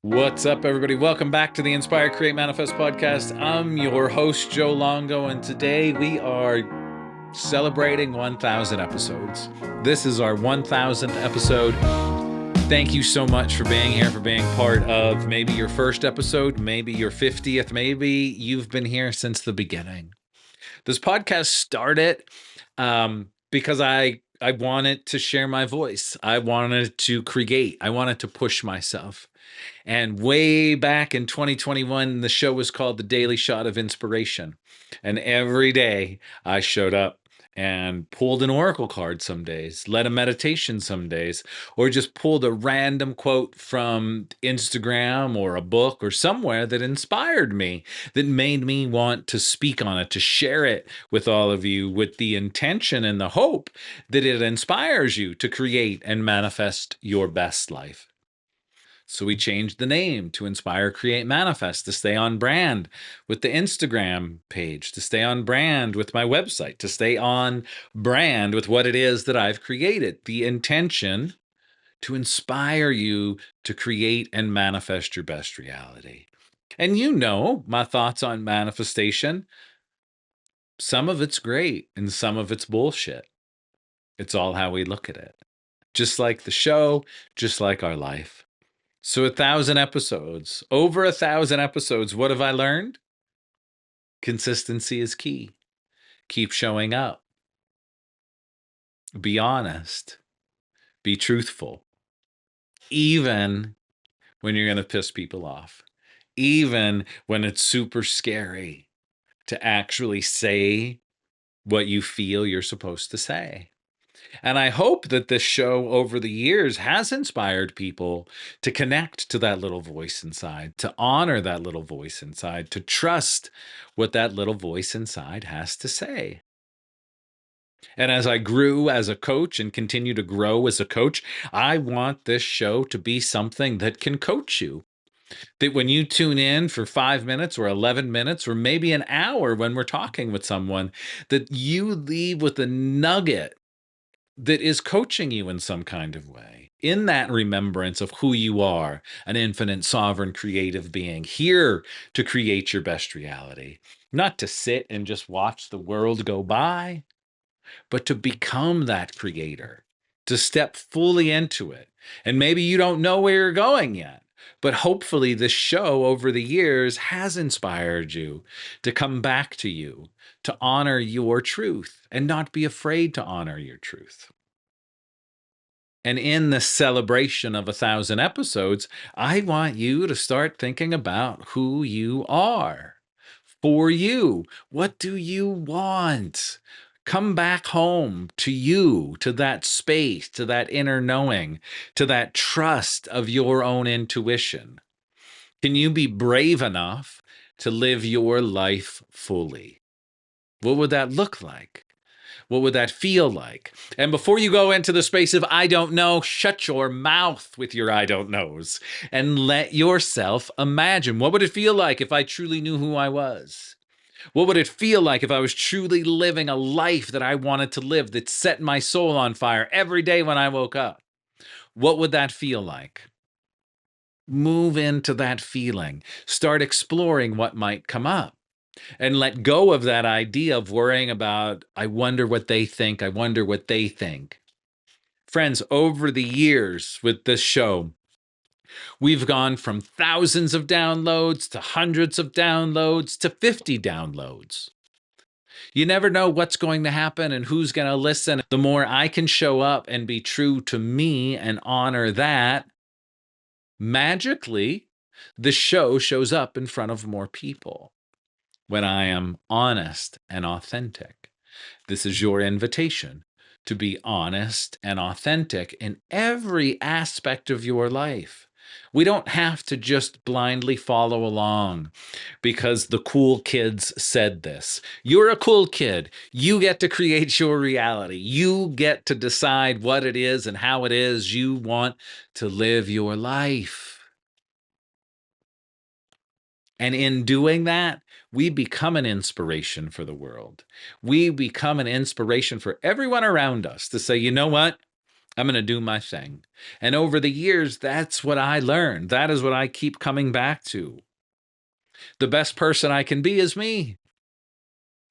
What's up, everybody? Welcome back to the Inspire, Create, Manifest podcast. I'm your host, Joe Longo, and today we are celebrating 1,000 episodes. This is our 1,000th episode. Thank you so much for being here, for being part of maybe your first episode, maybe your 50th, maybe you've been here since the beginning. This podcast started because I wanted to share my voice. I wanted to create. I wanted to push myself. And way back in 2021, the show was called The Daily Shot of Inspiration. And every day I showed up and pulled an oracle card some days, led a meditation some days, or just pulled a random quote from Instagram or a book or somewhere that inspired me, that made me want to speak on it, to share it with all of you with the intention and the hope that it inspires you to create and manifest your best life. So we changed the name to Inspire, Create, Manifest to stay on brand with the Instagram page, to stay on brand with my website, to stay on brand with what it is that I've created. The intention to inspire you to create and manifest your best reality. And you know my thoughts on manifestation. Some of it's great and some of it's bullshit. It's all how we look at it. Just like the show, just like our life. So 1,000 episodes, over 1,000 episodes. What have I learned? Consistency is key. Keep showing up. Be honest. Be truthful. Even when you're going to piss people off. Even when it's super scary to actually say what you feel you're supposed to say. And I hope that this show over the years has inspired people to connect to that little voice inside, to honor that little voice inside, to trust what that little voice inside has to say. And as I grew as a coach and continue to grow as a coach, I want this show to be something that can coach you. That when you tune in for 5 minutes or 11 minutes or maybe an hour when we're talking with someone, that you leave with a nugget that is coaching you in some kind of way, in that remembrance of who you are, an infinite, sovereign, creative being, here to create your best reality. Not to sit and just watch the world go by, but to become that creator, to step fully into it. And maybe you don't know where you're going yet, but hopefully this show over the years has inspired you to come back to you, to honor your truth and not be afraid to honor your truth. And in the celebration of 1,000 episodes, I want you to start thinking about who you are. For you, what do you want? Come back home to you, to that space, to that inner knowing, to that trust of your own intuition. Can you be brave enough to live your life fully? What would that look like? What would that feel like? And before you go into the space of I don't know, shut your mouth with your I don't knows and let yourself imagine. What would it feel like if I truly knew who I was? What would it feel like if I was truly living a life that I wanted to live, that set my soul on fire every day when I woke up? What would that feel like? Move into that feeling. Start exploring what might come up. And let go of that idea of worrying about, I wonder what they think. I wonder what they think. Friends, over the years with this show, we've gone from thousands of downloads to hundreds of downloads to 50 downloads. You never know what's going to happen and who's going to listen. The more I can show up and be true to me and honor that, magically, the show shows up in front of more people. When I am honest and authentic. This is your invitation to be honest and authentic in every aspect of your life. We don't have to just blindly follow along because the cool kids said this. You're a cool kid. You get to create your reality. You get to decide what it is and how it is you want to live your life. And in doing that, we become an inspiration for the world. We become an inspiration for everyone around us to say, you know what? I'm going to do my thing. And over the years, that's what I learned. That is what I keep coming back to. The best person I can be is me.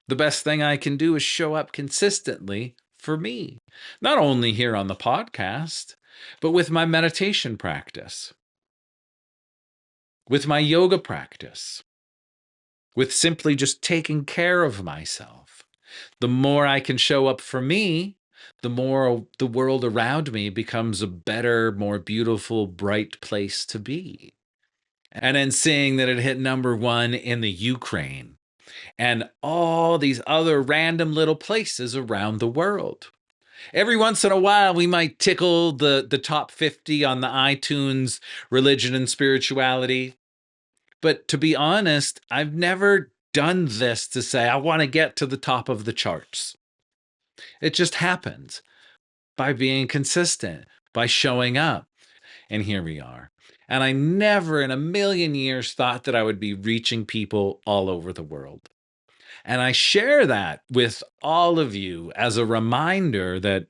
The best thing I can do is show up consistently for me, not only here on the podcast, but with my meditation practice, with my yoga practice, with simply just taking care of myself. The more I can show up for me, the more the world around me becomes a better, more beautiful, bright place to be. And then seeing that it hit number one in the Ukraine and all these other random little places around the world. Every once in a while, we might tickle the top 50 on the iTunes religion and spirituality. But to be honest, I've never done this to say, I want to get to the top of the charts. It just happens by being consistent, by showing up. And here we are. And I never in a million years thought that I would be reaching people all over the world. And I share that with all of you as a reminder that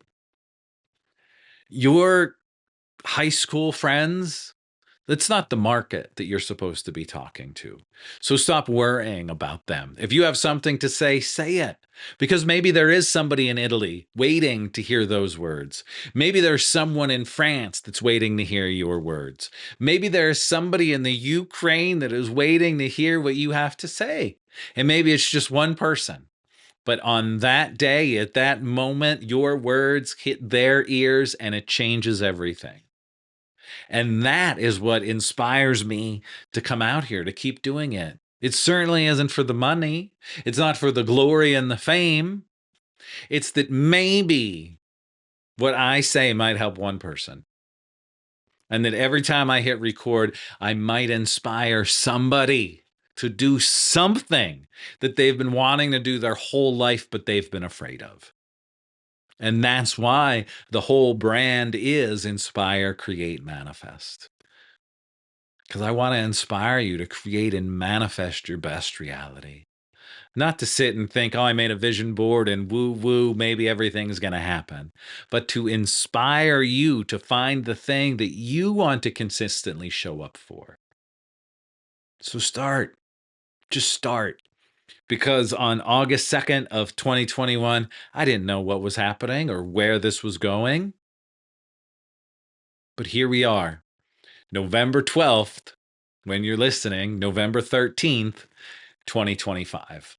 your high school friends, that's not the market that you're supposed to be talking to. So stop worrying about them. If you have something to say it. Because maybe there is somebody in Italy waiting to hear those words. Maybe there's someone in France that's waiting to hear your words. Maybe there's somebody in the Ukraine that is waiting to hear what you have to say. And maybe it's just one person. But on that day, at that moment, your words hit their ears and it changes everything. And that is what inspires me to come out here, to keep doing it. It certainly isn't for the money. It's not for the glory and the fame. It's that maybe what I say might help one person. And that every time I hit record, I might inspire somebody to do something that they've been wanting to do their whole life, but they've been afraid of. And that's why the whole brand is Inspire, Create, Manifest. Because I want to inspire you to create and manifest your best reality. Not to sit and think, oh, I made a vision board and woo woo, maybe everything's going to happen. But to inspire you to find the thing that you want to consistently show up for. So start. Just start. Because on August 2nd of 2021, I didn't know what was happening or where this was going. But here we are. November 12th, when you're listening, November 13th, 2025.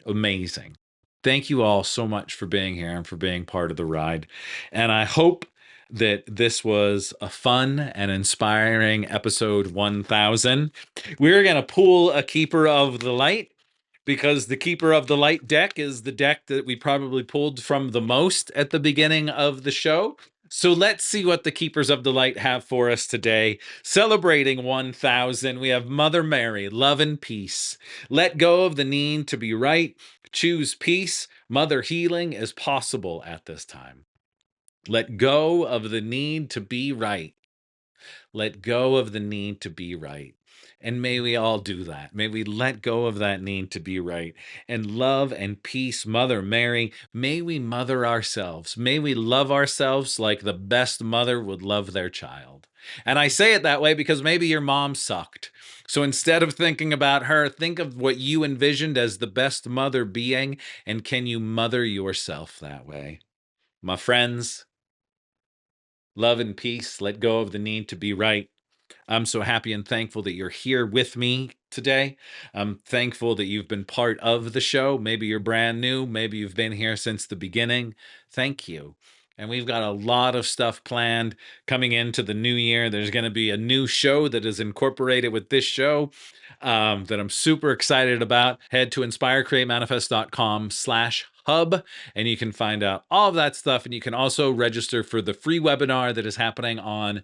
Amazing. Thank you all so much for being here and for being part of the ride. And I hope that this was a fun and inspiring episode 1000. We're going to pull a Keeper of the Light because the Keeper of the Light deck is the deck that we probably pulled from the most at the beginning of the show. So let's see what the Keepers of the Light have for us today. Celebrating 1000, we have Mother Mary, love and peace. Let go of the need to be right. Choose peace. Mother healing is possible at this time. Let go of the need to be right. Let go of the need to be right. And may we all do that. May we let go of that need to be right. And love and peace, Mother Mary, may we mother ourselves. May we love ourselves like the best mother would love their child. And I say it that way because maybe your mom sucked. So instead of thinking about her, think of what you envisioned as the best mother being, and can you mother yourself that way? My friends, love and peace, let go of the need to be right. I'm so happy and thankful that you're here with me today. I'm thankful that you've been part of the show. Maybe you're brand new. Maybe you've been here since the beginning. Thank you. And we've got a lot of stuff planned coming into the new year. There's going to be a new show that is incorporated with this show that I'm super excited about. Head to inspirecreatemanifest.com/hub and you can find out all of that stuff. And you can also register for the free webinar that is happening on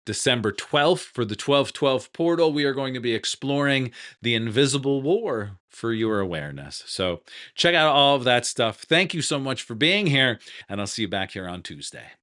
December 12th for the 1212 portal. We are going to be exploring the invisible war for your awareness. So check out all of that stuff. Thank you so much for being here, and I'll see you back here on Tuesday.